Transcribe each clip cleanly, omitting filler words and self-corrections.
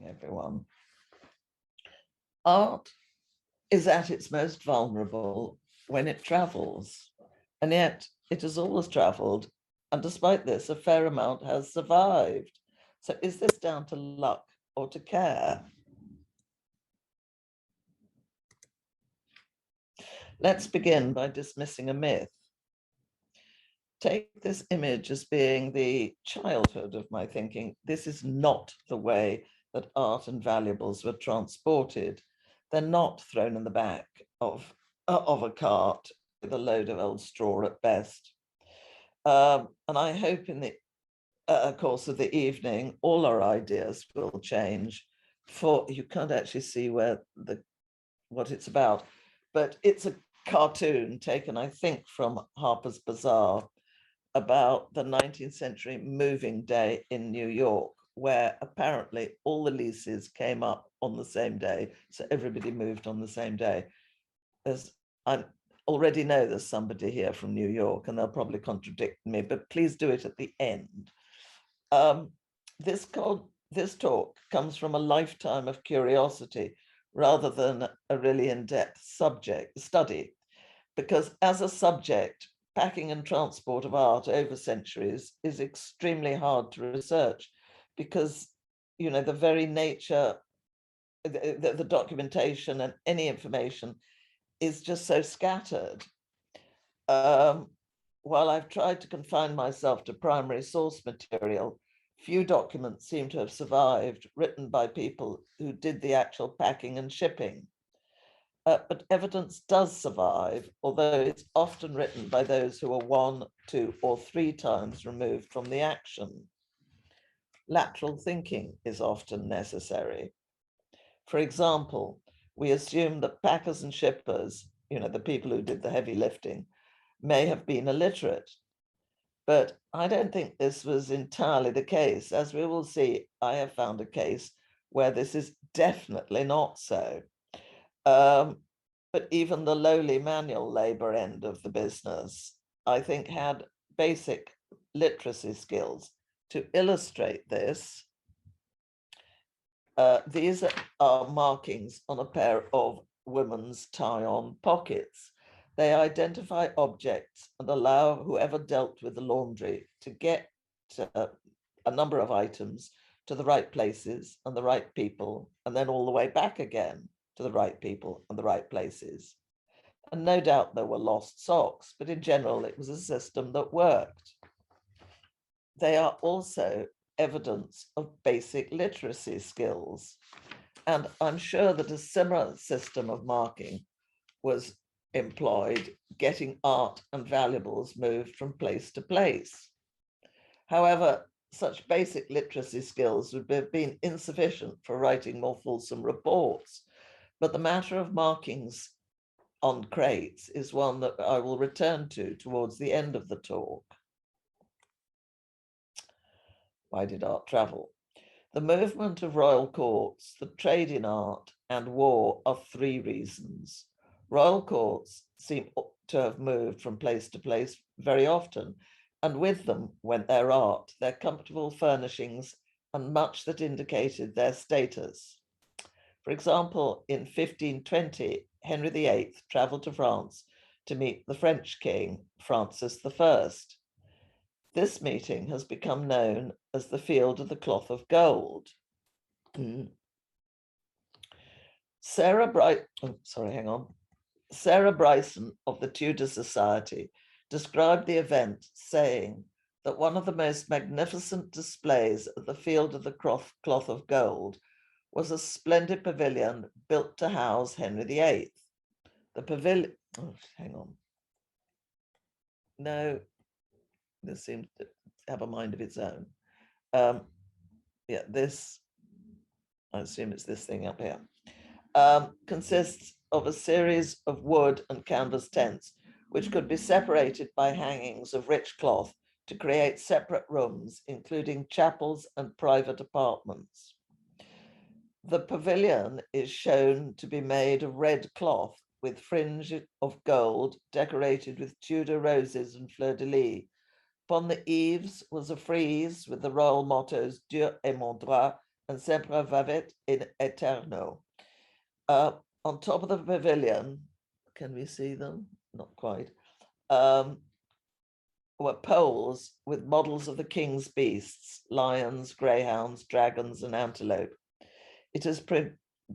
everyone. Art is at its most vulnerable when it travels, and yet it has always traveled, and despite this, a fair amount has survived. So is this down to luck or to care? Let's begin by dismissing a myth. Take this image as being the childhood of my thinking. This is not the way that art and valuables were transported. They're not thrown in the back of a cart with a load of old straw at best. And I hope in the course of the evening, all our ideas will change. For you can't actually see what it's about, but it's a cartoon taken, I think, from Harper's Bazaar about the 19th century moving day in New York, where apparently all the leases came up on the same day. So everybody moved on the same day. I already know there's somebody here from New York and they'll probably contradict me, but please do it at the end. This talk comes from a lifetime of curiosity rather than a really in-depth study, because as a subject, packing and transport of art over centuries is extremely hard to research because, the very nature, the documentation and any information is just so scattered. While I've tried to confine myself to primary source material, few documents seem to have survived written by people who did the actual packing and shipping. But evidence does survive, although it's often written by those who are 1, 2, or 3 times removed from the action. Lateral thinking is often necessary. For example, we assume that packers and shippers, the people who did the heavy lifting, may have been illiterate. But I don't think this was entirely the case. As we will see, I have found a case where this is definitely not so. But even the lowly manual labor end of the business, I think, had basic literacy skills. To illustrate this, these are markings on a pair of women's tie-on pockets. They identify objects and allow whoever dealt with the laundry to get a number of items to the right places and the right people, and then all the way back again to the right people and the right places. And no doubt there were lost socks, but in general, it was a system that worked. They are also evidence of basic literacy skills. And I'm sure that a similar system of marking was employed, getting art and valuables moved from place to place. However, such basic literacy skills would have been insufficient for writing more fulsome reports. But the matter of markings on crates is one that I will return to towards the end of the talk. Why did art travel? The movement of royal courts, the trade in art, and war are 3 reasons. Royal courts seem to have moved from place to place very often, and with them went their art, their comfortable furnishings, and much that indicated their status. For example, in 1520, Henry VIII travelled to France to meet the French king, Francis I. This meeting has become known as the Field of the Cloth of Gold. Sarah Bryson of the Tudor Society described the event, saying that one of the most magnificent displays of the Field of the Cloth of Gold was a splendid pavilion built to house Henry VIII. The pavilion, No, this seems to have a mind of its own. This, I assume it's this thing up here, consists of a series of wood and canvas tents, which could be separated by hangings of rich cloth to create separate rooms, including chapels and private apartments. The pavilion is shown to be made of red cloth with fringe of gold decorated with Tudor roses and fleur-de-lis. Upon the eaves was a frieze with the royal mottos Dieu est mon droit and sempravavit in eterno. On top of the pavilion, can we see them? Not quite. Were poles with models of the king's beasts, lions, greyhounds, dragons, and antelope. It has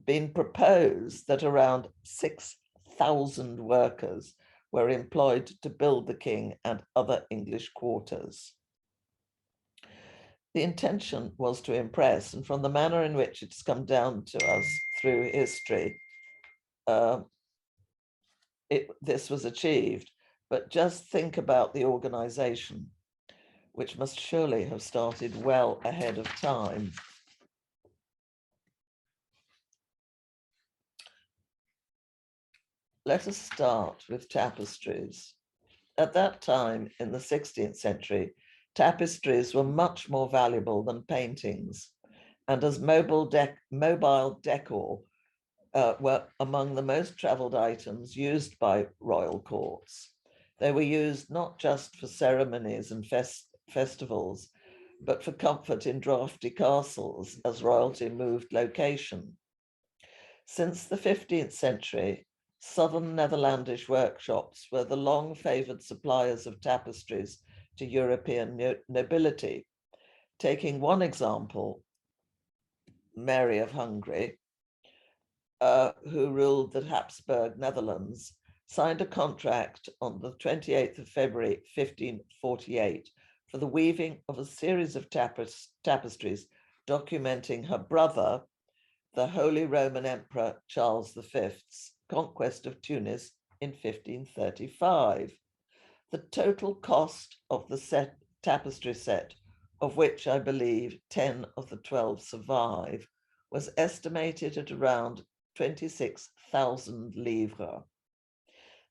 been proposed that around 6,000 workers were employed to build the king and other English quarters. The intention was to impress, and from the manner in which it's come down to us through history, this was achieved. But just think about the organization, which must surely have started well ahead of time. Let us start with tapestries. At that time, in the 16th century, tapestries were much more valuable than paintings, and as mobile decor were among the most traveled items used by royal courts. They were used not just for ceremonies and festivals, but for comfort in draughty castles as royalty moved location. Since the 15th century, southern Netherlandish workshops were the long favoured suppliers of tapestries to European nobility. Taking one example, Mary of Hungary, who ruled the Habsburg Netherlands, signed a contract on the 28th of February 1548 for the weaving of a series of tapestries documenting her brother, the Holy Roman Emperor Charles V's conquest of Tunis in 1535. The total cost of the tapestry set, of which I believe 10 of the 12 survive, was estimated at around 26,000 livres.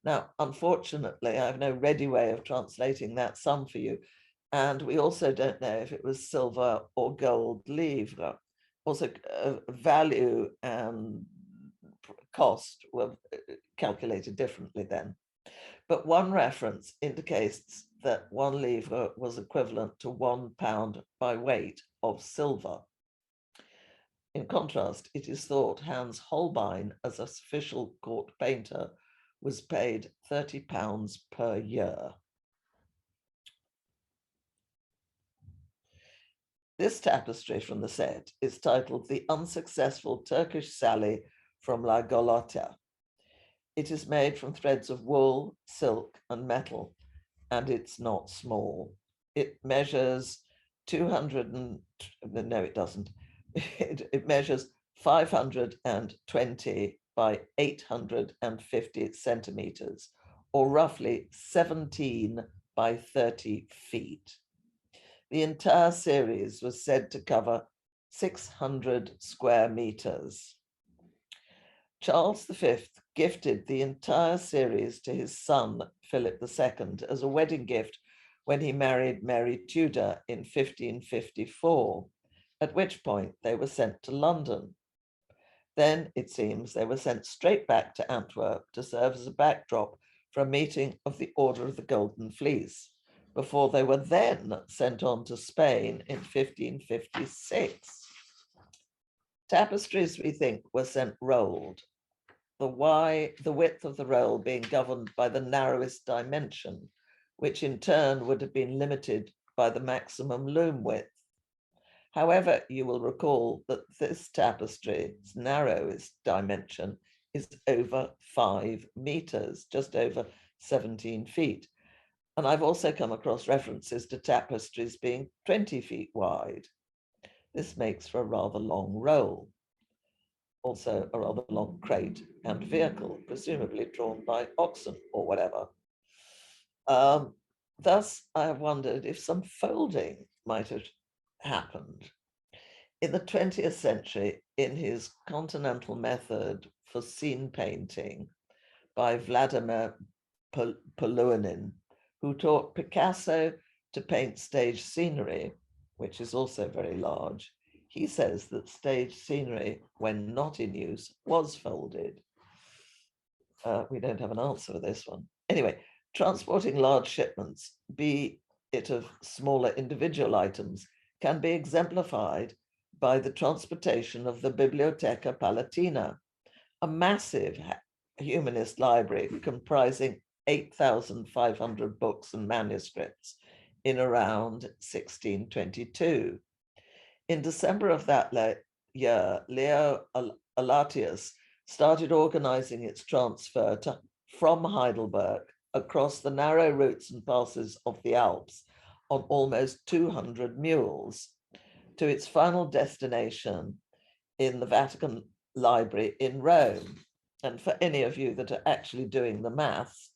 Now, unfortunately, I have no ready way of translating that sum for you. And we also don't know if it was silver or gold livre. Also, value and cost were calculated differently then. But one reference indicates that 1 livre was equivalent to £1 by weight of silver. In contrast, it is thought Hans Holbein, as an official court painter, was paid £30 per year. This tapestry from the set is titled The Unsuccessful Turkish Sally from La Golota. It is made from threads of wool, silk, and metal, and it's not small. It measures 200 and, no, it doesn't. It measures 520 by 850 centimeters, or roughly 17 by 30 feet. The entire series was said to cover 600 square meters. Charles V gifted the entire series to his son, Philip II, as a wedding gift when he married Mary Tudor in 1554, at which point they were sent to London. Then, it seems, they were sent straight back to Antwerp to serve as a backdrop for a meeting of the Order of the Golden Fleece, before they were then sent on to Spain in 1556. Tapestries, we think, were sent rolled, the width of the roll being governed by the narrowest dimension, which in turn would have been limited by the maximum loom width. However, you will recall that this tapestry's narrowest dimension is over 5 meters, just over 17 feet. And I've also come across references to tapestries being 20 feet wide. This makes for a rather long roll. Also a rather long crate and vehicle, presumably drawn by oxen or whatever. Thus, I have wondered if some folding might have happened. In the 20th century, in his Continental Method for Scene Painting by Vladimir Poluanin, who taught Picasso to paint stage scenery, which is also very large, he says that stage scenery, when not in use, was folded. We don't have an answer for this one. Anyway, transporting large shipments, be it of smaller individual items, can be exemplified by the transportation of the Biblioteca Palatina, a massive humanist library comprising 8,500 books and manuscripts in around 1622. In December of that year, Leo Alatius started organizing its transfer from Heidelberg across the narrow routes and passes of the Alps on almost 200 mules to its final destination in the Vatican Library in Rome. And for any of you that are actually doing the maths,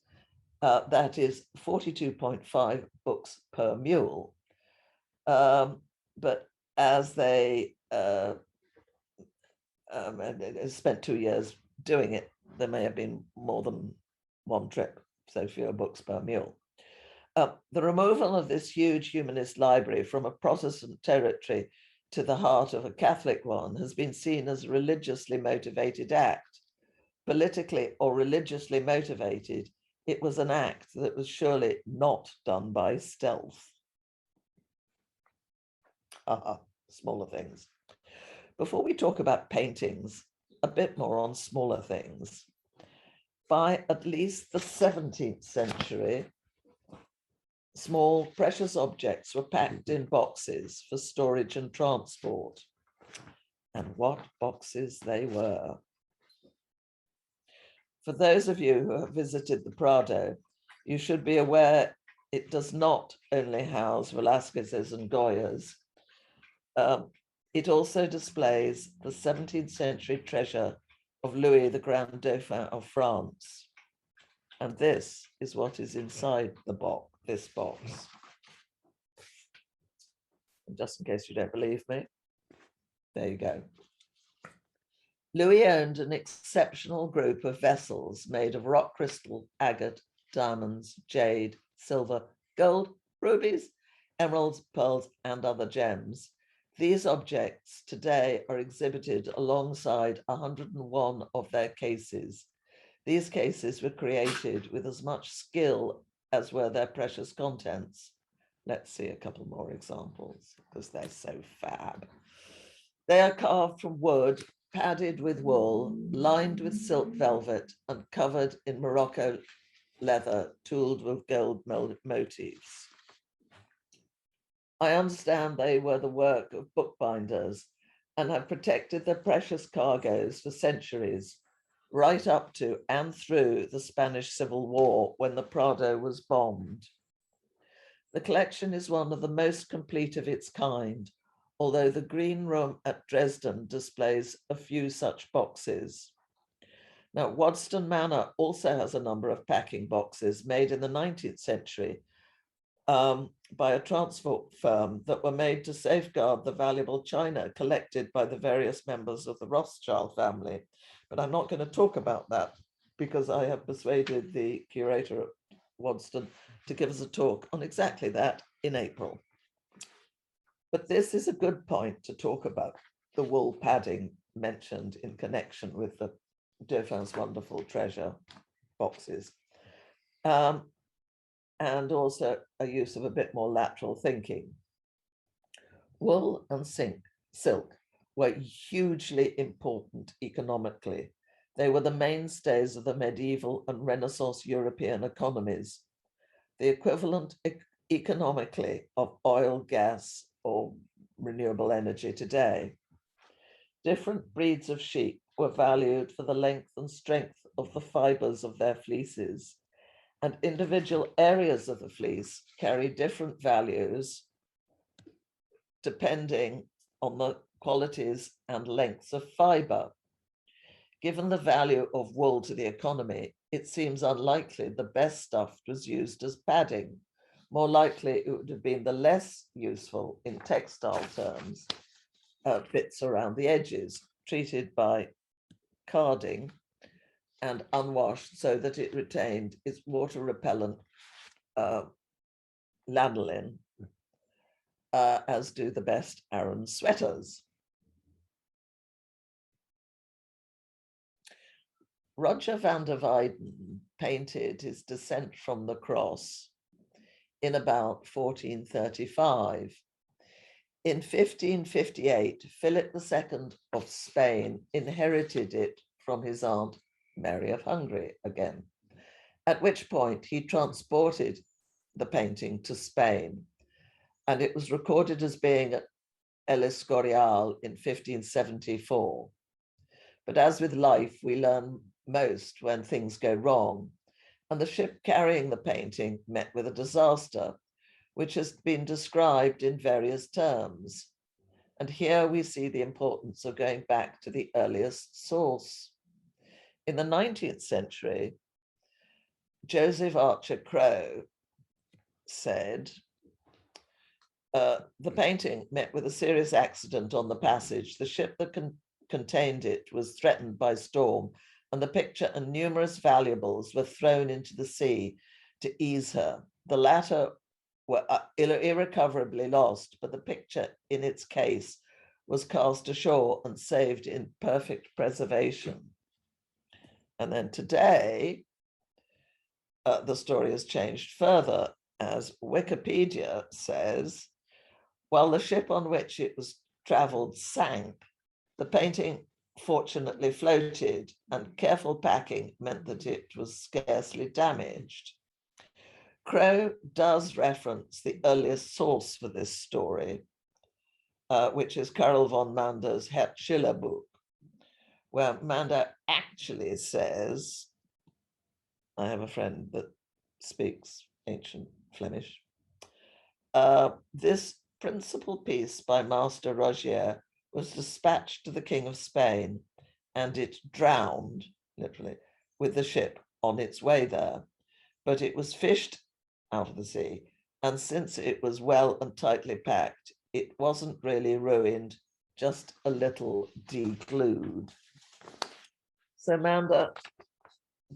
that is 42.5 books per mule. But as they spent 2 years doing it, there may have been more than one trip, so fewer books per mule. The removal of this huge humanist library from a Protestant territory to the heart of a Catholic one has been seen as a religiously motivated act. Politically or religiously motivated, it was an act that was surely not done by stealth. Smaller things. Before we talk about paintings, a bit more on smaller things. By at least the 17th century, small precious objects were packed in boxes for storage and transport. And what boxes they were. For those of you who have visited the Prado, you should be aware it does not only house Velázquez's and Goya's. It also displays the 17th century treasure of Louis the Grand Dauphin of France. And this is what is inside the box, this box. And just in case you don't believe me, there you go. Louis owned an exceptional group of vessels made of rock crystal, agate, diamonds, jade, silver, gold, rubies, emeralds, pearls, and other gems. These objects today are exhibited alongside 101 of their cases. These cases were created with as much skill as were their precious contents. Let's see a couple more examples because they're so fab. They are carved from wood, padded with wool, lined with silk velvet, and covered in Morocco leather, tooled with gold motifs. I understand they were the work of bookbinders and have protected their precious cargoes for centuries, right up to and through the Spanish Civil War when the Prado was bombed. The collection is one of the most complete of its kind, although the Green Room at Dresden displays a few such boxes. Now, Waddesdon Manor also has a number of packing boxes made in the 19th century by a transport firm that were made to safeguard the valuable china collected by the various members of the Rothschild family. But I'm not going to talk about that because I have persuaded the curator at Waddesdon to give us a talk on exactly that in April. But this is a good point to talk about the wool padding mentioned in connection with the Dauphin's wonderful treasure boxes. And also a use of a bit more lateral thinking. Wool and silk were hugely important economically. They were the mainstays of the medieval and Renaissance European economies, the equivalent economically of oil, gas, or renewable energy today. Different breeds of sheep were valued for the length and strength of the fibers of their fleeces, and individual areas of the fleece carry different values depending on the qualities and lengths of fiber. Given the value of wool to the economy, it seems unlikely the best stuff was used as padding. More likely, it would have been the less useful in textile terms, bits around the edges, treated by carding and unwashed so that it retained its water-repellent lanolin, as do the best Aran sweaters. Roger van der Weyden painted his Descent from the Cross in about 1435. In 1558, Philip II of Spain inherited it from his aunt Mary of Hungary again, at which point he transported the painting to Spain, and it was recorded as being at El Escorial in 1574. But as with life, we learn most when things go wrong, and the ship carrying the painting met with a disaster, which has been described in various terms. And here we see the importance of going back to the earliest source. In the 19th century, Joseph Archer Crowe said, the painting met with a serious accident on the passage. The ship that contained it was threatened by storm, and the picture and numerous valuables were thrown into the sea to ease her. The latter were irrecoverably lost, but the picture in its case was cast ashore and saved in perfect preservation. And then today, the story has changed further, as Wikipedia says, while the ship on which it was traveled sank, the painting fortunately floated, and careful packing meant that it was scarcely damaged. Crowe does reference the earliest source for this story, which is Karel von Mander's Het Schillerboek, where Mander actually says, I have a friend that speaks ancient Flemish, this principal piece by Master Rogier was dispatched to the King of Spain, and it drowned, literally, with the ship on its way there. But it was fished out of the sea, and since it was well and tightly packed, it wasn't really ruined, just a little deglued. So Mander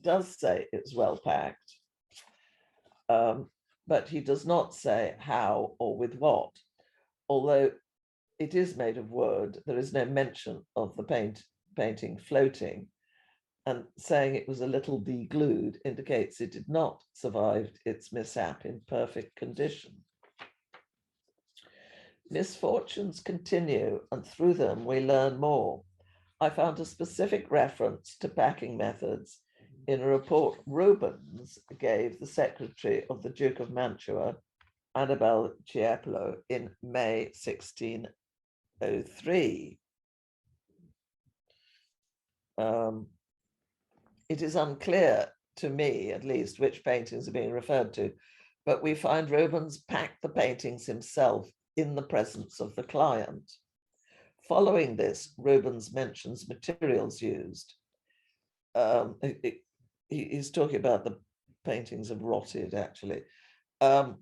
does say it's well packed, but he does not say how or with what. Although it is made of wood, there is no mention of the painting floating, and saying it was a little deglued indicates it did not survive its mishap in perfect condition. Misfortunes continue, and through them we learn more. I found a specific reference to packing methods in a report Rubens gave the secretary of the Duke of Mantua, Annibale Cieplo, in May 1603. It is unclear to me, at least, which paintings are being referred to, but we find Rubens packed the paintings himself in the presence of the client. Following this, Rubens mentions materials used. He's talking about the paintings have rotted, actually. Following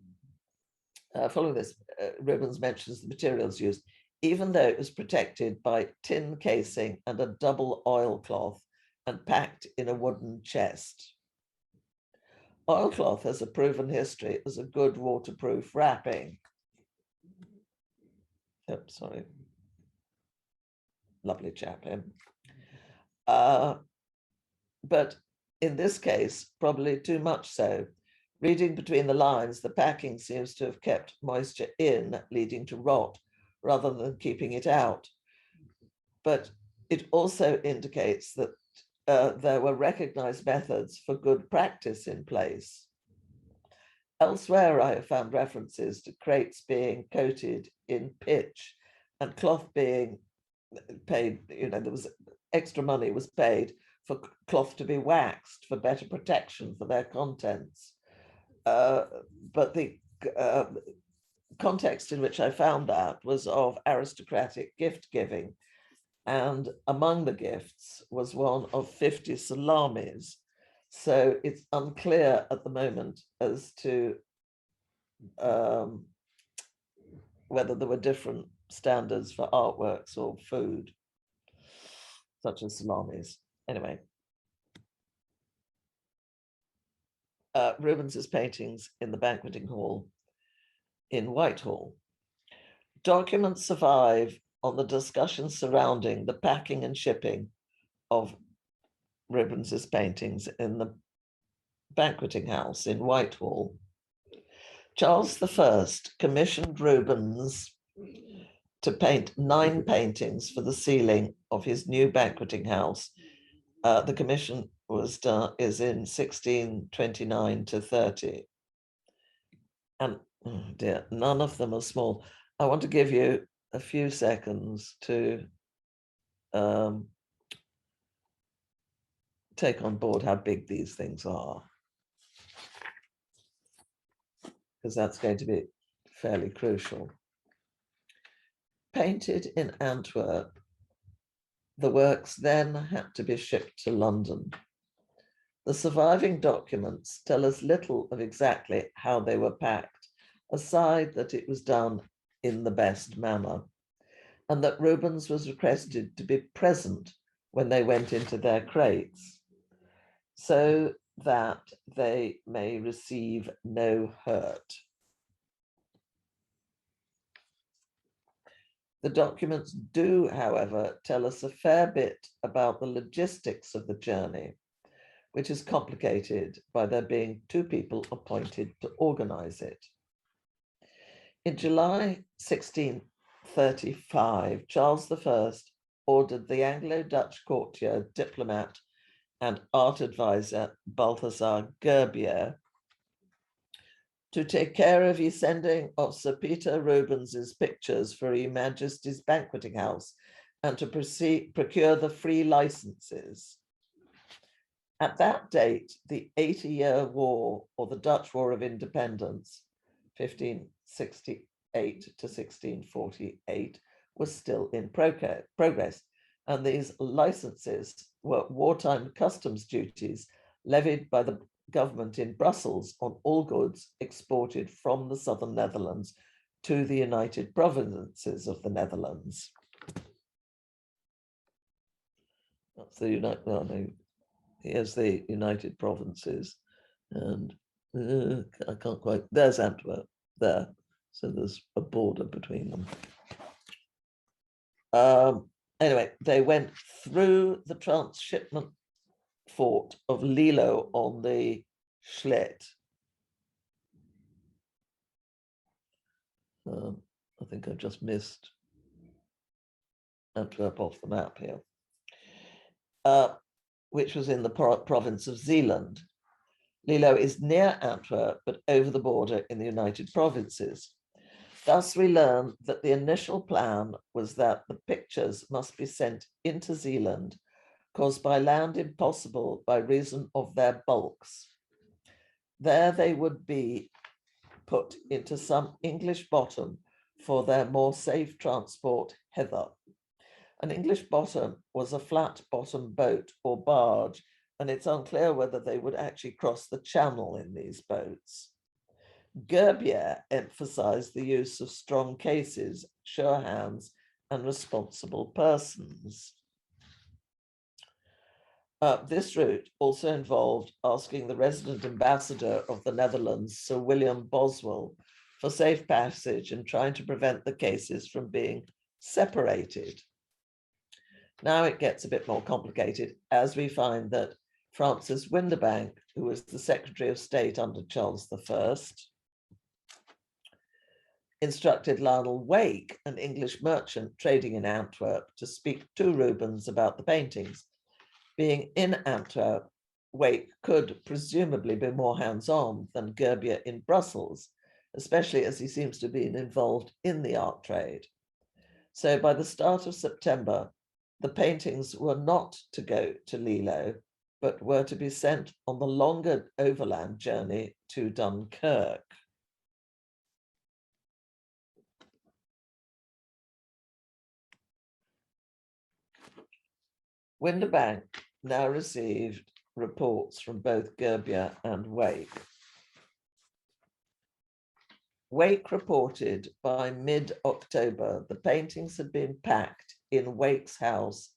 this, Rubens mentions the materials used, even though it was protected by tin casing and a double oilcloth and packed in a wooden chest. Oilcloth has a proven history as a good waterproof wrapping. Oh, sorry. Lovely chap, him. But in this case, probably too much so. Reading between the lines, the packing seems to have kept moisture in, leading to rot, rather than keeping it out. But it also indicates that there were recognized methods for good practice in place. Elsewhere, I have found references to crates being coated in pitch and cloth being paid, there was extra money was paid for cloth to be waxed for better protection for their contents. But the context in which I found that was of aristocratic gift giving. And among the gifts was one of 50 salamis. So it's unclear at the moment as to whether there were different standards for artworks or food, such as salamis. Anyway. Rubens's paintings in the banqueting hall in Whitehall. Documents survive on the discussions surrounding the packing and shipping of Rubens's paintings in the banqueting house in Whitehall. Charles I commissioned Rubens to paint 9 paintings for the ceiling of his new banqueting house. The commission is in 1629 to 30. And oh dear, none of them are small. I want to give you a few seconds to take on board how big these things are, because that's going to be fairly crucial. Painted in Antwerp, the works then had to be shipped to London. The surviving documents tell us little of exactly how they were packed, aside that it was done in the best manner, and that Rubens was requested to be present when they went into their crates, so that they may receive no hurt. The documents do, however, tell us a fair bit about the logistics of the journey, which is complicated by there being 2 people appointed to organize it. In July 1635, Charles I ordered the Anglo-Dutch courtier, diplomat, and art advisor Balthasar Gerbier to take care of the sending of Sir Peter Rubens's pictures for Her Majesty's banqueting house and to procure the free licenses. At that date, the 80-year War, or the Dutch War of Independence, 1568 to 1648, was still in progress, and these licenses were wartime customs duties levied by the government in Brussels on all goods exported from the southern Netherlands to the United Provinces of the Netherlands. That's the here's the United Provinces, and I can't quite, there's Antwerp there, so there's a border between them. Anyway, they went through the transshipment fort of Lilo on the Schlet. I think I've just missed Antwerp off the map here, which was in the province of Zeeland. Lilo is near Antwerp, but over the border in the United Provinces. Thus, we learn that the initial plan was that the pictures must be sent into Zeeland, caused by land impossible by reason of their bulks. There they would be put into some English bottom for their more safe transport hither. An English bottom was a flat bottom boat or barge, and it's unclear whether they would actually cross the channel in these boats. Gerbier emphasized the use of strong cases, sure hands, and responsible persons. This route also involved asking the resident ambassador of the Netherlands, Sir William Boswell, for safe passage and trying to prevent the cases from being separated. Now it gets a bit more complicated as we find that Francis Windebank, who was the Secretary of State under Charles I, instructed Lionel Wake, an English merchant trading in Antwerp, to speak to Rubens about the paintings. Being in Antwerp, Wake could presumably be more hands-on than Gerbier in Brussels, especially as he seems to have been involved in the art trade. So by the start of September, the paintings were not to go to Lilo, but were to be sent on the longer overland journey to Dunkirk. Windebank now received reports from both Gerbier and Wake. Wake reported by mid-October the paintings had been packed in Wake's house,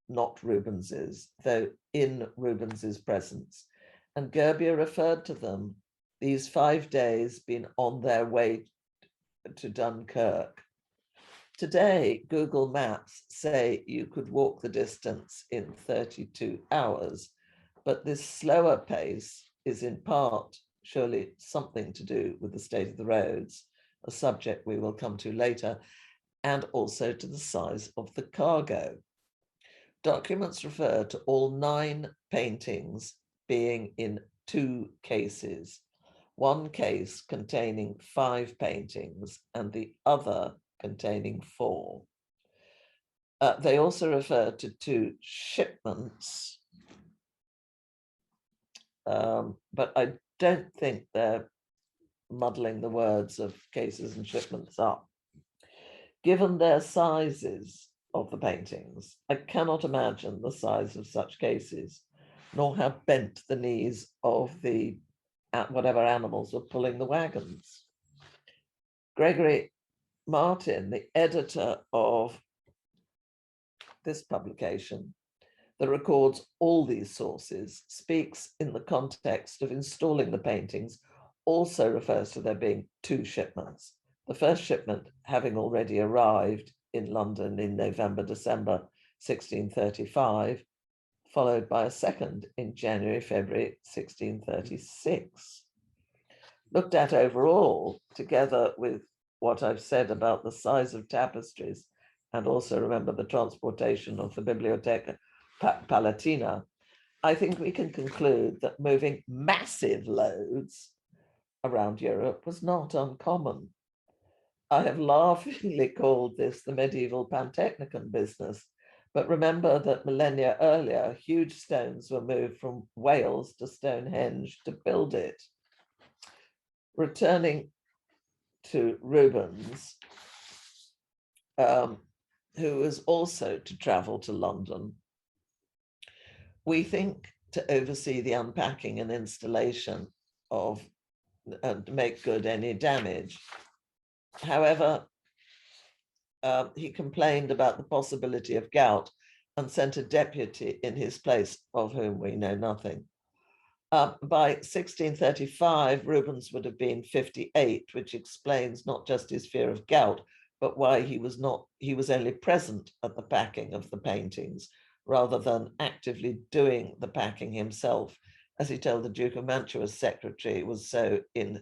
not Rubens's, though in Rubens's presence, and Gerbier referred to them, these 5 days been on their way to Dunkirk. Today, Google Maps say you could walk the distance in 32 hours, but this slower pace is in part surely something to do with the state of the roads, a subject we will come to later. and also to the size of the cargo. Documents refer to all 9 paintings being in 2 cases, one case containing 5 paintings and the other containing 4. They also refer to 2 shipments, but I don't think they're muddling the words of cases and shipments up. Given their sizes of the paintings, I cannot imagine the size of such cases, nor how bent the knees of the whatever animals were pulling the wagons. Gregory Martin, the editor of this publication that records all these sources, speaks in the context of installing the paintings, also refers to there being 2 shipments. The first shipment having already arrived in London in November, December 1635, followed by a second in January, February 1636. Looked at overall, together with what I've said about the size of tapestries, and also remember the transportation of the Bibliotheca Palatina, I think we can conclude that moving massive loads around Europe was not uncommon. I have laughingly called this the medieval Pantechnicon business, but remember that millennia earlier, huge stones were moved from Wales to Stonehenge to build it. Returning to Rubens, who was also to travel to London, we think to oversee the unpacking and installation of and make good any damage. However, he complained about the possibility of gout and sent a deputy in his place, of whom we know nothing. By 1635, Rubens would have been 58, which explains not just his fear of gout, but why he was only present at the packing of the paintings, rather than actively doing the packing himself, as he told the Duke of Mantua's secretary was so in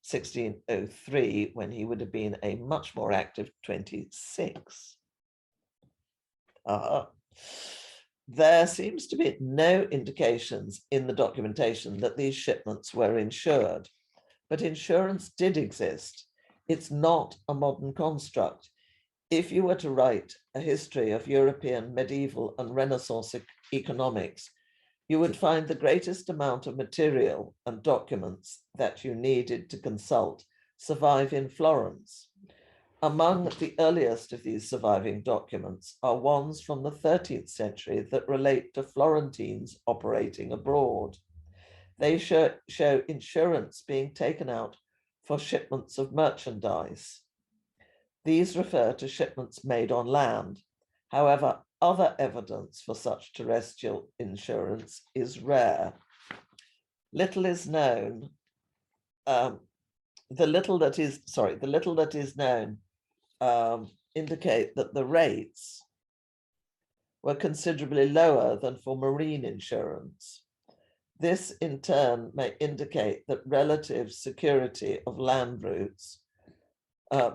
1603, when he would have been a much more active 26. There seems to be no indications in the documentation that these shipments were insured, but insurance did exist. It's not a modern construct. If you were to write a history of European medieval and Renaissance economics, you would find the greatest amount of material and documents that you needed to consult survive in Florence. Among the earliest of these surviving documents are ones from the 13th century that relate to Florentines operating abroad. They show insurance being taken out for shipments of merchandise. These refer to shipments made on land. However, other evidence for such terrestrial insurance is rare. Little is known. The little that is known indicate that the rates were considerably lower than for marine insurance. This in turn may indicate that relative security of land routes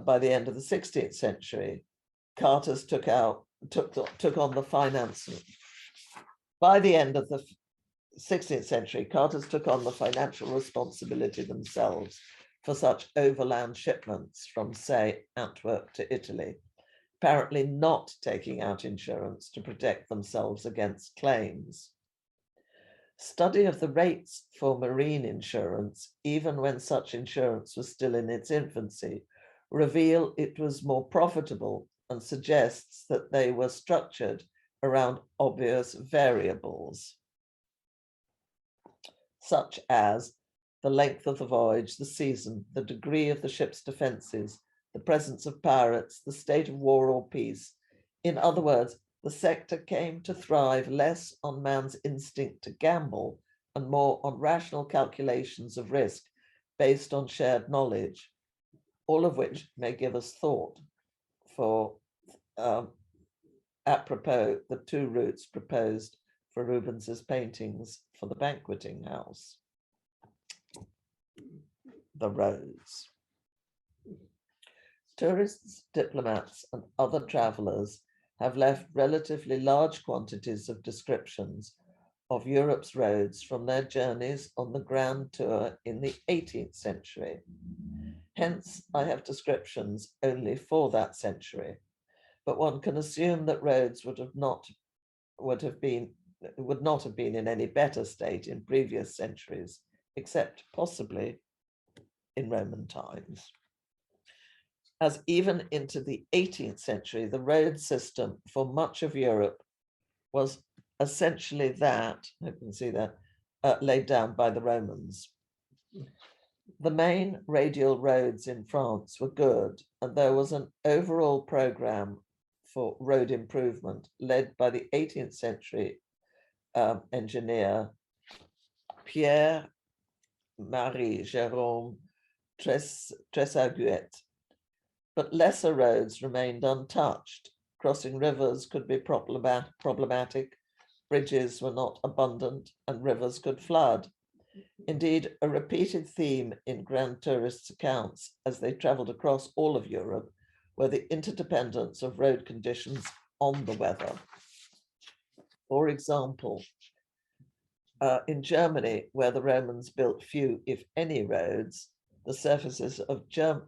by the end of the 16th century, carters took on the financing. By the end of the 16th century, carters took on the financial responsibility themselves for such overland shipments from, say, Antwerp to Italy, apparently not taking out insurance to protect themselves against claims. Study of the rates for marine insurance, even when such insurance was still in its infancy, reveal it was more profitable and suggests that they were structured around obvious variables, such as the length of the voyage, the season, the degree of the ship's defenses, the presence of pirates, the state of war or peace. In other words, the sector came to thrive less on man's instinct to gamble and more on rational calculations of risk based on shared knowledge, all of which may give us thought for, apropos, the 2 routes proposed for Rubens's paintings for the banqueting house. The roads. Tourists, diplomats, and other travelers have left relatively large quantities of descriptions of Europe's roads from their journeys on the Grand Tour in the 18th century. Hence, I have descriptions only for that century, but one can assume that roads would not have been in any better state in previous centuries, except possibly in Roman times. As even into the 18th century, the road system for much of Europe was essentially that, you can see that, laid down by the Romans. The main radial roads in France were good, and there was an overall program for road improvement led by the 18th century engineer Pierre-Marie Jérôme Tressaguet. But lesser roads remained untouched. Crossing rivers could be problematic, bridges were not abundant, and rivers could flood. Indeed, a repeated theme in Grand Tourists' accounts as they traveled across all of Europe were the interdependence of road conditions on the weather. For example, in Germany, where the Romans built few, if any, roads, the surfaces of German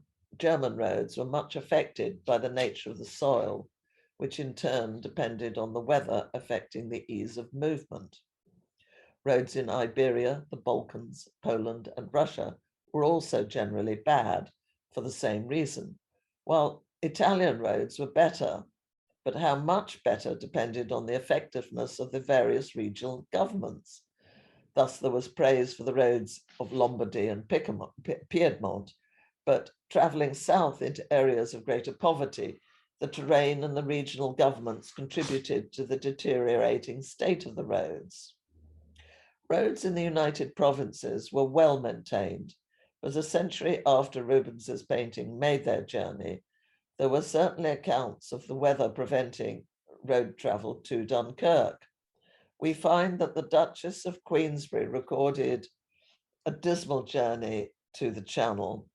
roads were much affected by the nature of the soil, which in turn depended on the weather affecting the ease of movement. Roads in Iberia, the Balkans, Poland, and Russia were also generally bad for the same reason, while Italian roads were better, but how much better depended on the effectiveness of the various regional governments. Thus, there was praise for the roads of Lombardy and Piedmont, but traveling south into areas of greater poverty, the terrain and the regional governments contributed to the deteriorating state of the roads. Roads in the United Provinces were well maintained, but a century after Rubens's painting made their journey, there were certainly accounts of the weather preventing road travel to Dunkirk. We find that the Duchess of Queensberry recorded a dismal journey to the Channel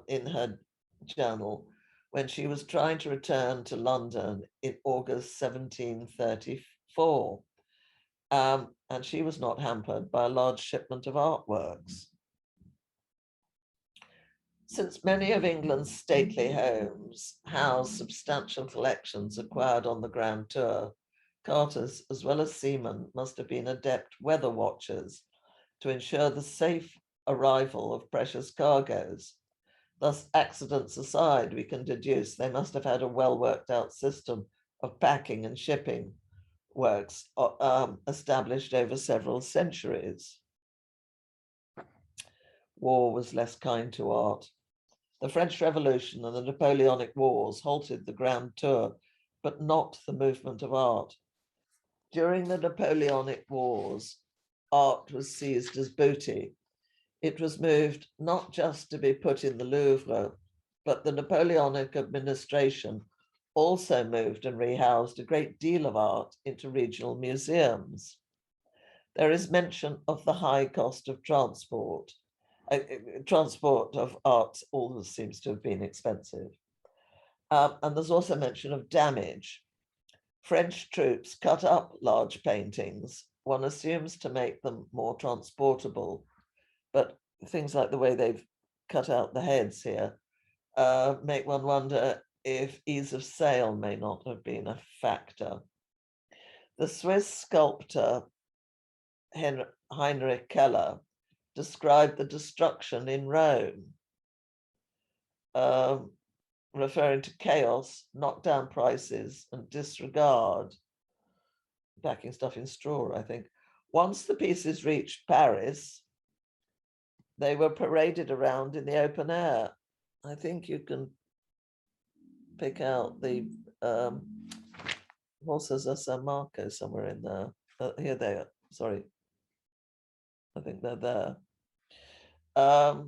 in her journal when she was trying to return to London in August 1734. And she was not hampered by a large shipment of artworks. Since many of England's stately homes house substantial collections acquired on the Grand Tour, carters as well as seamen must have been adept weather watchers to ensure the safe arrival of precious cargoes. Thus, accidents aside, we can deduce they must have had a well worked out system of packing and shipping works established over several centuries. War was less kind to art. The French Revolution and the Napoleonic Wars halted the Grand Tour, but not the movement of art. During the Napoleonic Wars, art was seized as booty. It was moved not just to be put in the Louvre, but the Napoleonic administration also moved and rehoused a great deal of art into regional museums. There is mention of the high cost of transport. Transport of art always seems to have been expensive. And there's also mention of damage. French troops cut up large paintings, one assumes to make them more transportable, but things like the way they've cut out the heads here make one wonder if ease of sale may not have been a factor. The Swiss sculptor Heinrich Keller described the destruction in Rome, referring to chaos, knockdown prices, and disregard, packing stuff in straw, I think. Once the pieces reached Paris, they were paraded around in the open air. I think you can pick out the horses of San Marco somewhere in there. Here they are, sorry. I think they're there.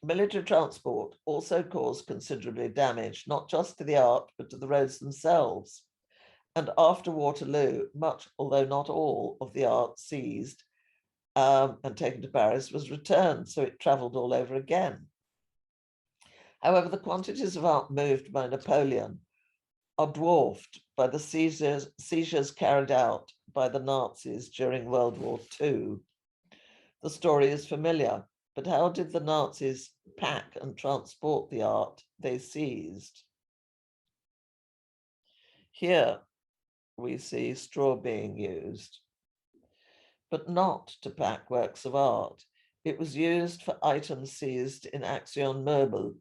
Military transport also caused considerably damage, not just to the art, but to the roads themselves. And after Waterloo, much, although not all, of the art seized and taken to Paris was returned, so it traveled all over again. However, the quantities of art moved by Napoleon are dwarfed by the seizures carried out by the Nazis during World War II. The story is familiar, but how did the Nazis pack and transport the art they seized? Here we see straw being used, but not to pack works of art. It was used for items seized in Action Möbel,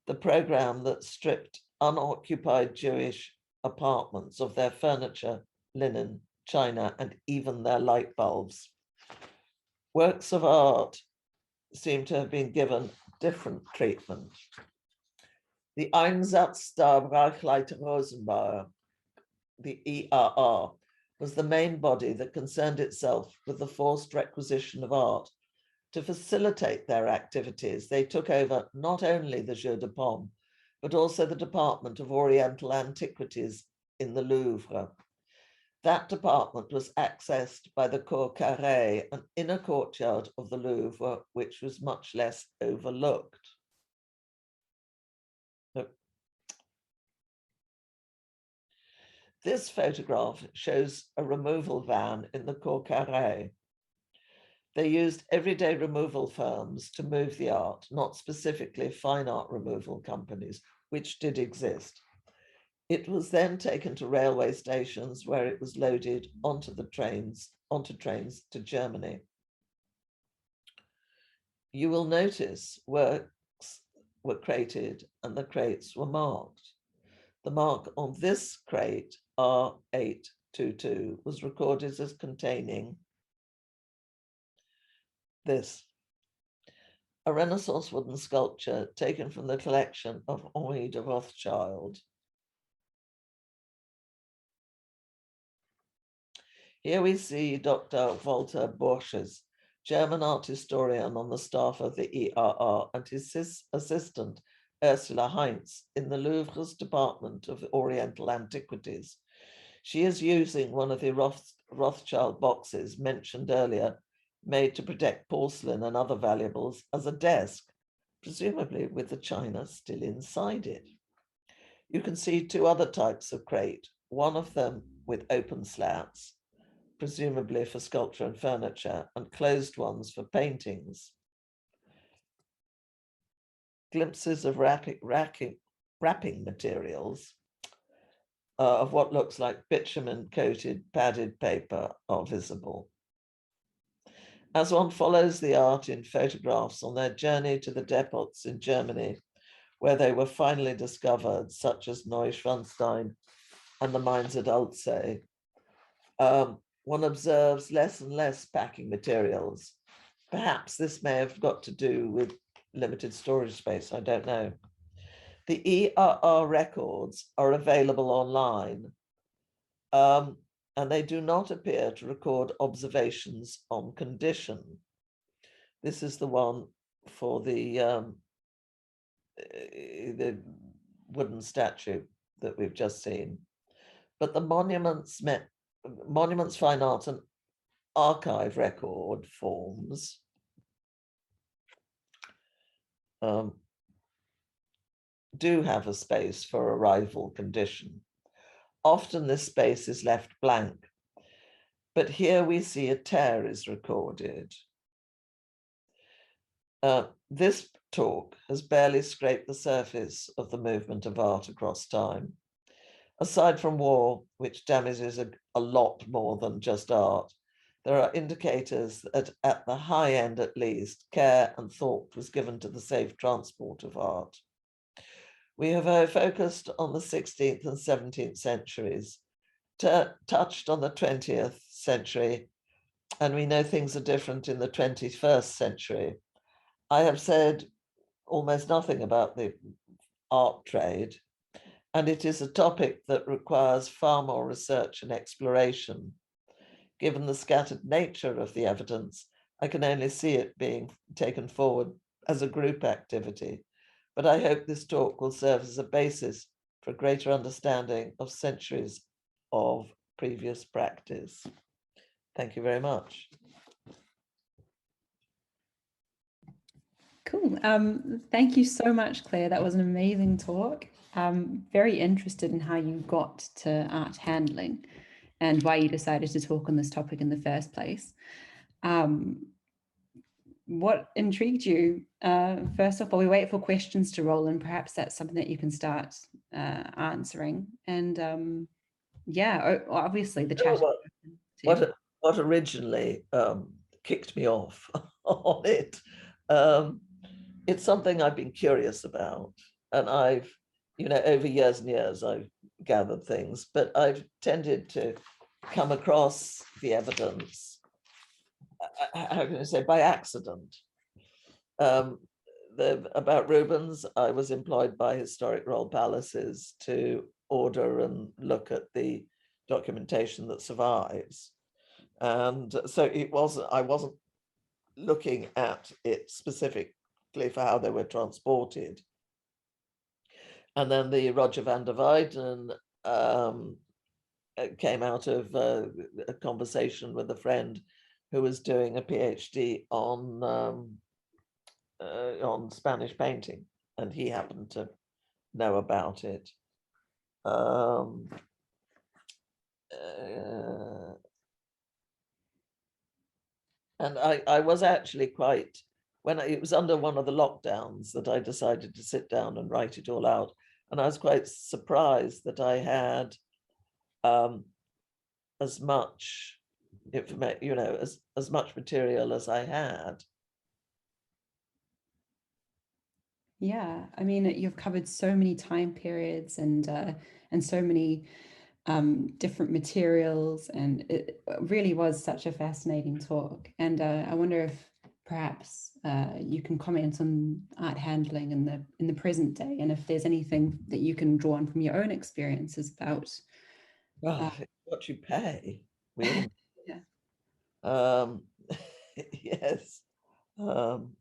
the program that stripped unoccupied Jewish apartments of their furniture, linen, china, and even their light bulbs. Works of art seem to have been given different treatment. The Einsatz der Reichleiter Rosenbauer, the ERR, was the main body that concerned itself with the forced requisition of art. To facilitate their activities, they took over not only the Jeu de Paume, but also the Department of Oriental Antiquities in the Louvre. That department was accessed by the Cour Carrée, an inner courtyard of the Louvre, which was much less overlooked. This photograph shows a removal van in the Cour Carrée. They used everyday removal firms to move the art, not specifically fine art removal companies, which did exist. It was then taken to railway stations where it was loaded onto trains to Germany. You will notice works were crated and the crates were marked. The mark on this crate, R822, was recorded as containing this, a Renaissance wooden sculpture taken from the collection of Henri de Rothschild. Here we see Dr. Walter Borches, German art historian on the staff of the ERR, and his assistant, Ursula Heinz, in the Louvre's Department of Oriental Antiquities. She is using one of the Rothschild boxes mentioned earlier, made to protect porcelain and other valuables, as a desk, presumably with the china still inside it. You can see two other types of crate, one of them with open slats, presumably for sculpture and furniture, and closed ones for paintings. Glimpses of wrapping materials of what looks like bitumen-coated padded paper are visible. As one follows the art in photographs on their journey to the depots in Germany, where they were finally discovered, such as Neuschwanstein and the mines at Alzey, one observes less and less packing materials. Perhaps this may have got to do with limited storage space, I don't know. The ERR records are available online, and they do not appear to record observations on condition. This is the one for the wooden statue that we've just seen. But the Monuments Fine Art and Archive record forms do have a space for arrival condition. Often this space is left blank, but here we see a tear is recorded. This talk has barely scraped the surface of the movement of art across time. Aside from war, which damages a lot more than just art, there are indicators that at the high end at least, care and thought was given to the safe transport of art. We have focused on the 16th and 17th centuries, touched on the 20th century, and we know things are different in the 21st century. I have said almost nothing about the art trade, and it is a topic that requires far more research and exploration. Given the scattered nature of the evidence, I can only see it being taken forward as a group activity. But I hope this talk will serve as a basis for greater understanding of centuries of previous practice. Thank you very much. Cool. Thank you so much, Claire. That was an amazing talk. Very interested in how you got to art handling and why you decided to talk on this topic in the first place. What intrigued you? First off, while we wait for questions to roll in, perhaps that's something that you can start answering. And yeah, obviously the chat. What originally kicked me off on it. It's something I've been curious about, and I've, over years and years, I've gathered things, but I've tended to come across the evidence, how can I say, by accident. About Rubens, I was employed by Historic Royal Palaces to order and look at the documentation that survives. And so I wasn't looking at it specifically for how they were transported. And then the Roger van der Weyden came out of a conversation with a friend who was doing a PhD on Spanish painting, and he happened to know about it. And I was actually quite, when it was under one of the lockdowns that I decided to sit down and write it all out. And I was quite surprised that I had as much information, as much material as I had. Yeah, I mean, you've covered so many time periods and so many different materials, and it really was such a fascinating talk. And I wonder if perhaps you can comment on art handling in the present day, and if there's anything that you can draw on from your own experiences about. Well, what you pay, really. Yeah. Yes. I'm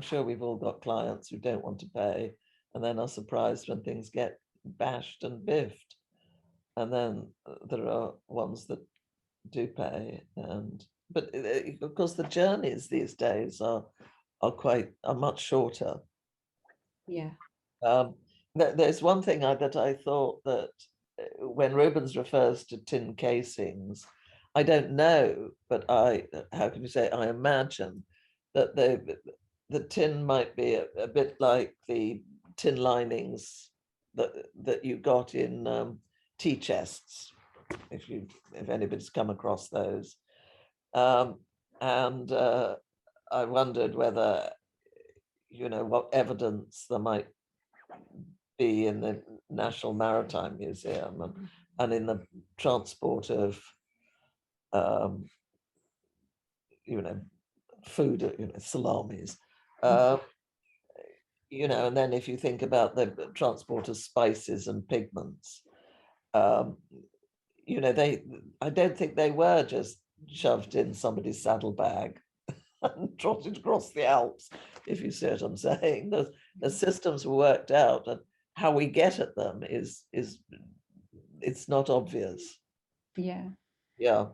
sure we've all got clients who don't want to pay and then are surprised when things get bashed and biffed. And then there are ones that do pay. But of course, the journeys these days are much shorter. Yeah. There's one thing that I thought that when Rubens refers to tin casings, I don't know, but how can you say, I imagine that the tin might be a bit like the tin linings that you got in tea chests, if anybody's come across those. And I wondered whether, what evidence there might be in the National Maritime Museum and in the transport of food, salamis. And then if you think about the transport of spices and pigments, I don't think they were just shoved in somebody's saddlebag and trotted across the Alps, if you see what I'm saying. The systems were worked out, and how we get at them is it's not obvious. Yeah. Yeah.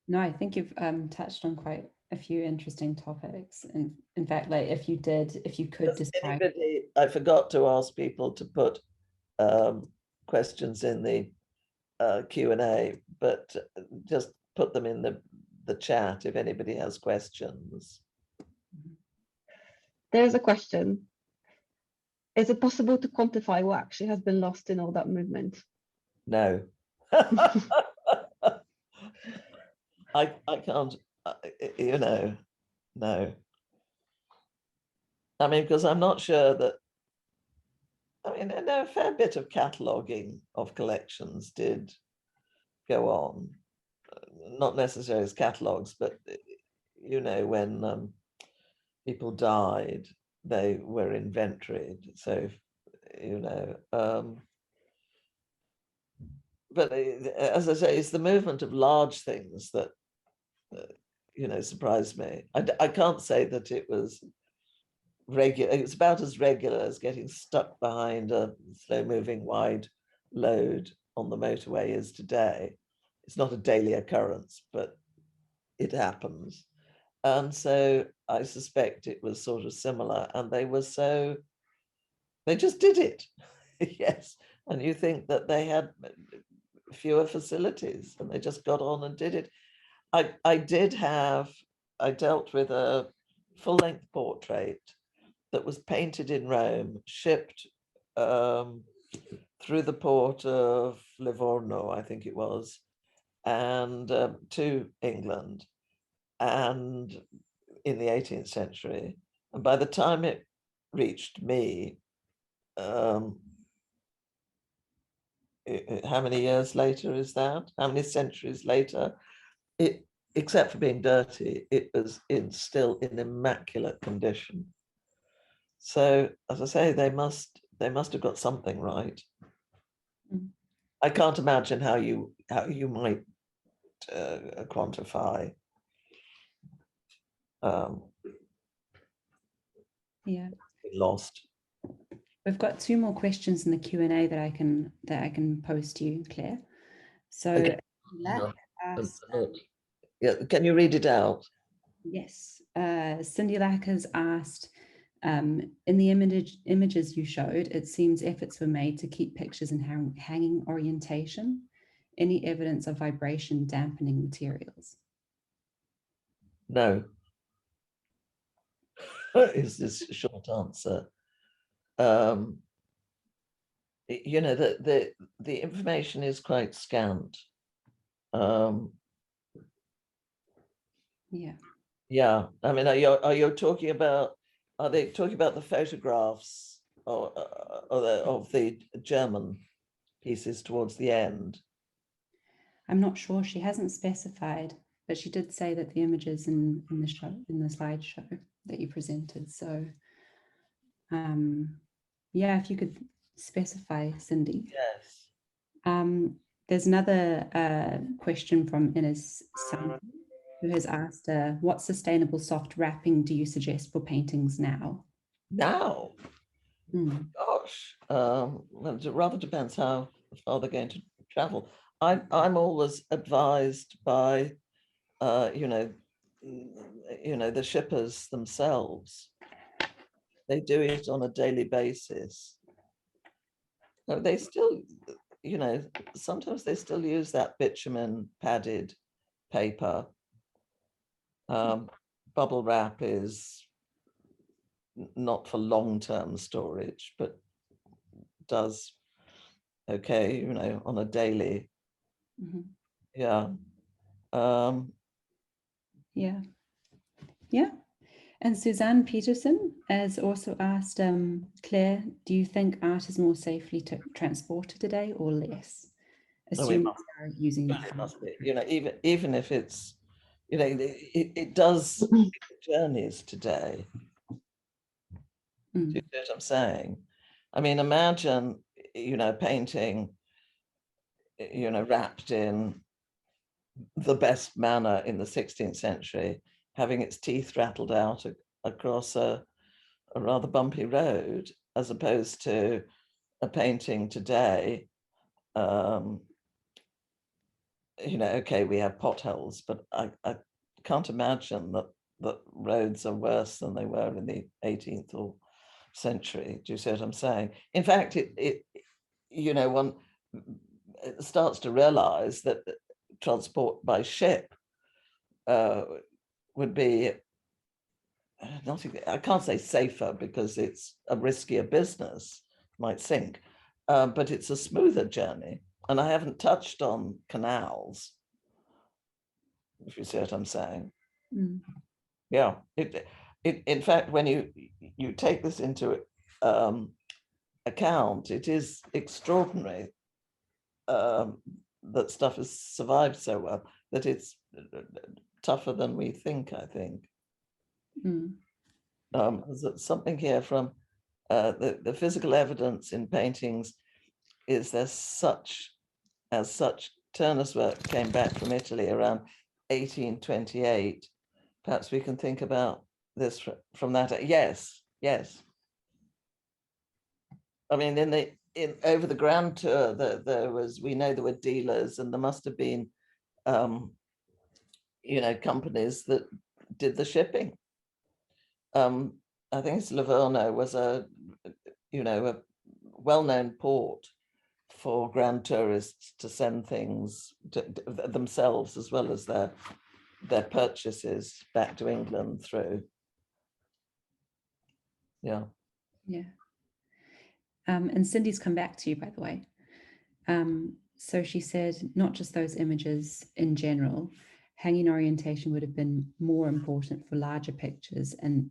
No, I think you've touched on quite a few interesting topics. And in fact, like if you could describe. I forgot to ask people to put questions in the Q&A, but just put them in the chat if anybody has questions. There's a question. Is it possible to quantify what actually has been lost in all that movement? No. I can't, no. I mean, because I'm not sure that, I mean, a fair bit of cataloguing of collections did go on, not necessarily as catalogues, but, when people died, they were inventoried. So, but as I say, it's the movement of large things that, surprised me. I can't say that it was regular. It's about as regular as getting stuck behind a slow-moving wide load on the motorway is today. It's not a daily occurrence, but it happens. And so I suspect it was sort of similar, and they just did it. Yes. And you think that they had fewer facilities and they just got on and did it. I dealt with a full-length portrait that was painted in Rome, shipped through the port of Livorno, I think it was, and to England, and in the 18th century. And by the time it reached me, how many years later is that? How many centuries later? It, except for being dirty, it was still in immaculate condition. So, as I say, they must have got something right. Mm. I can't imagine how you might quantify. Yeah, Lost. we've got 2 more questions in the Q&A that I can post to you, Claire. So Okay. Lack asked, Yeah, can you read it out? yes, Cindy Lack has asked, in the images you showed, it seems efforts were made to keep pictures in hanging orientation. Any evidence of vibration dampening materials? No. Is this short answer? You know, the information is quite scant. Yeah. Yeah, I mean, are they talking about the photographs of the German pieces towards the end? I'm not sure. She hasn't specified, but she did say that the images in the slideshow that you presented. So, yeah, if you could specify, Cindy. Yes. There's another question from Ines Sun, who has asked, what sustainable soft wrapping do you suggest for paintings now? Now, Gosh, well, it rather depends how far they're going to travel. I'm always advised by, the shippers themselves. They do it on a daily basis. No, they still, sometimes they still use that bitumen padded paper. Bubble wrap is not for long-term storage, but does okay, on a daily. Yeah. Yeah. Yeah. And Suzanne Peterson has also asked, Claire, do you think art is more safely transported today or less? Assuming we are using it must be, even if it's, it does journeys today. Do you see what I'm saying? I mean, imagine, painting, wrapped in the best manner in the 16th century, having its teeth rattled out across a rather bumpy road, as opposed to a painting today. Okay, we have potholes, but I can't imagine that roads are worse than they were in the 18th or century. Do you see what I'm saying? In fact, one starts to realize that transport by ship would be not, I can't say safer because it's a riskier business, might sink, but it's a smoother journey. And I haven't touched on canals, if you see what I'm saying. Yeah, in fact, when you take this into account, it is extraordinary that stuff has survived so well, that it's tougher than we think, I think. There's something here from the physical evidence in paintings is there's such Turner's work came back from Italy around 1828. Perhaps we can think about this from that. Yes. I mean, over the Grand Tour, we know there were dealers, and there must have been, companies that did the shipping. I think it's Livorno was a well-known port for grand tourists to send things to themselves as well as their purchases back to England through. Yeah. Yeah. And Cindy's come back to you, by the way. So she said, not just those images in general, hanging orientation would have been more important for larger pictures and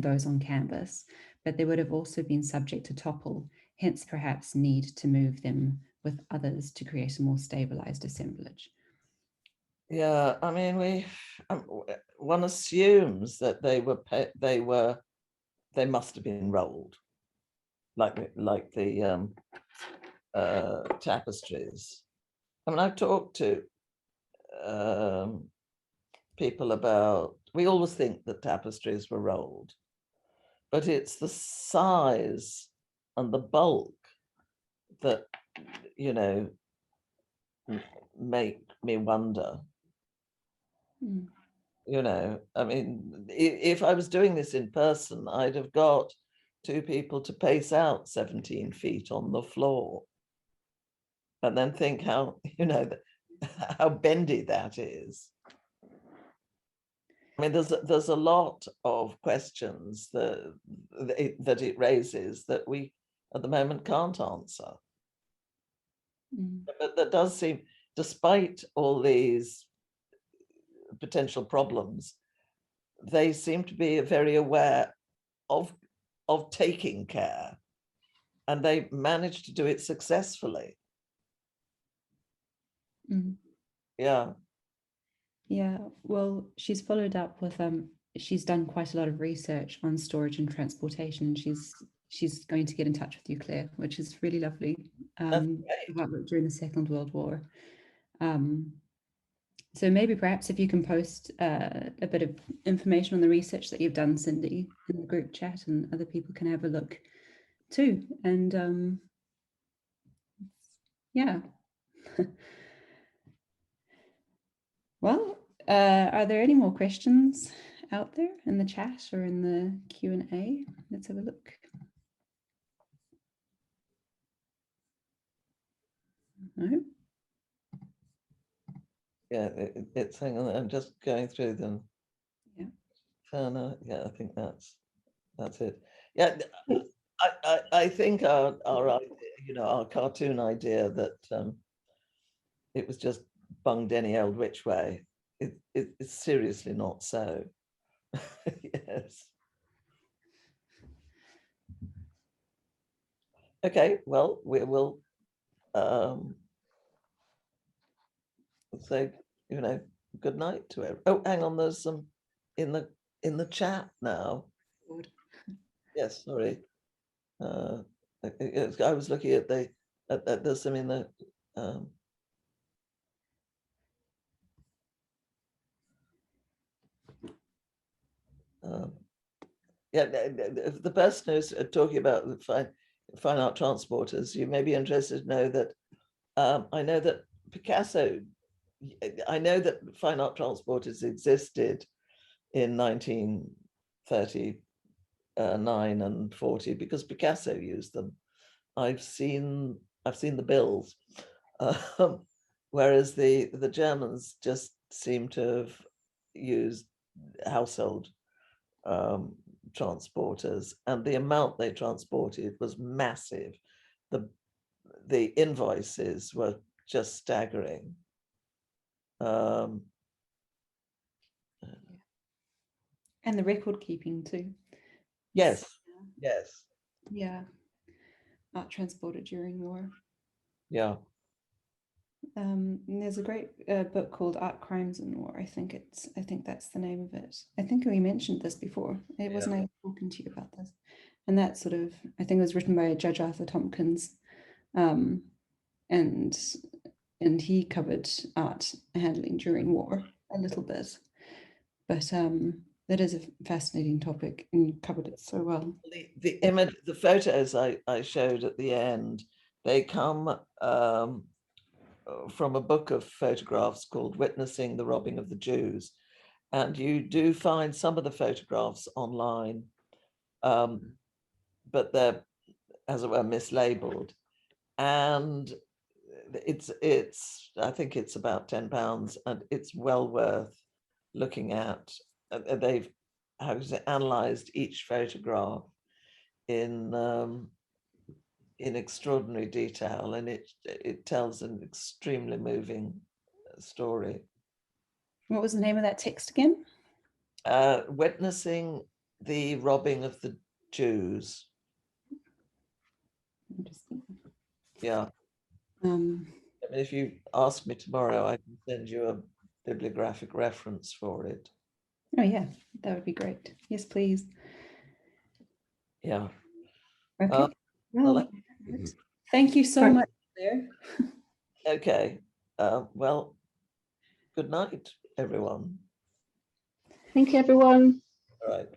those on canvas, but they would have also been subject to topple, hence perhaps need to move them with others to create a more stabilized assemblage. Yeah, I mean, one assumes that they must have been rolled, like the tapestries. I mean, I've talked to people about, we always think that tapestries were rolled, but it's the size and the bulk that, make me wonder. I mean, if I was doing this in person, I'd have got two people to pace out 17 feet on the floor and then think how, how bendy that is. I mean, there's a lot of questions that it raises that we at the moment can't answer. But that does seem, despite all these potential problems, they seem to be very aware of taking care, and they managed to do it successfully. Yeah. Yeah, well, she's followed up with she's done quite a lot of research on storage and transportation, and she's going to get in touch with you, Claire, which is really lovely. About during the Second World War. So maybe perhaps if you can post a bit of information on the research that you've done, Cindy, in the group chat, and other people can have a look too. And yeah. Well, are there any more questions out there in the chat or in the Q&A? Let's have a look. No? Yeah, it's hang on, I'm just going through them. Yeah. Yeah, I think that's it. Yeah, I think our idea, our cartoon idea that it was just bunged any old which way, it's seriously not so. Yes. Okay, well, we will say, good night to everyone. Oh, hang on, there's some in the chat now. Good. Yes, sorry. I was looking at there's some in the yeah, the person who's talking about the fine art transporters, you may be interested to know that I know that Picasso, I know that fine art transporters existed in 1939 and 40 because Picasso used them. I've seen the bills, whereas the Germans just seem to have used household transporters, and the amount they transported was massive. The invoices were just staggering. And the record keeping too. Yes, yes. Yeah. Art transported during war. Yeah. There's a great book called Art Crimes in War. I think that's the name of it. I think we mentioned this before. Wasn't I talking to you about this? And that sort of, I think it was written by Judge Arthur Tompkins, and he covered art handling during war a little bit. But that is a fascinating topic, and you covered it so well. The image, the photos I showed at the end, they come from a book of photographs called Witnessing the Robbing of the Jews. And you do find some of the photographs online, but they're, as it were, mislabeled. And it's I think it's about £10, and it's well worth looking at. They've analysed each photograph in extraordinary detail, and it tells an extremely moving story. What was the name of that text again? Witnessing the robbing of the Jews. Interesting. Yeah. I mean, if you ask me tomorrow, I can send you a bibliographic reference for it. Oh yeah, that would be great. Yes, please. Yeah. Okay. Well, Thank you so Right. much, Claire. okay. Well, good night, everyone. Thank you, everyone. All right.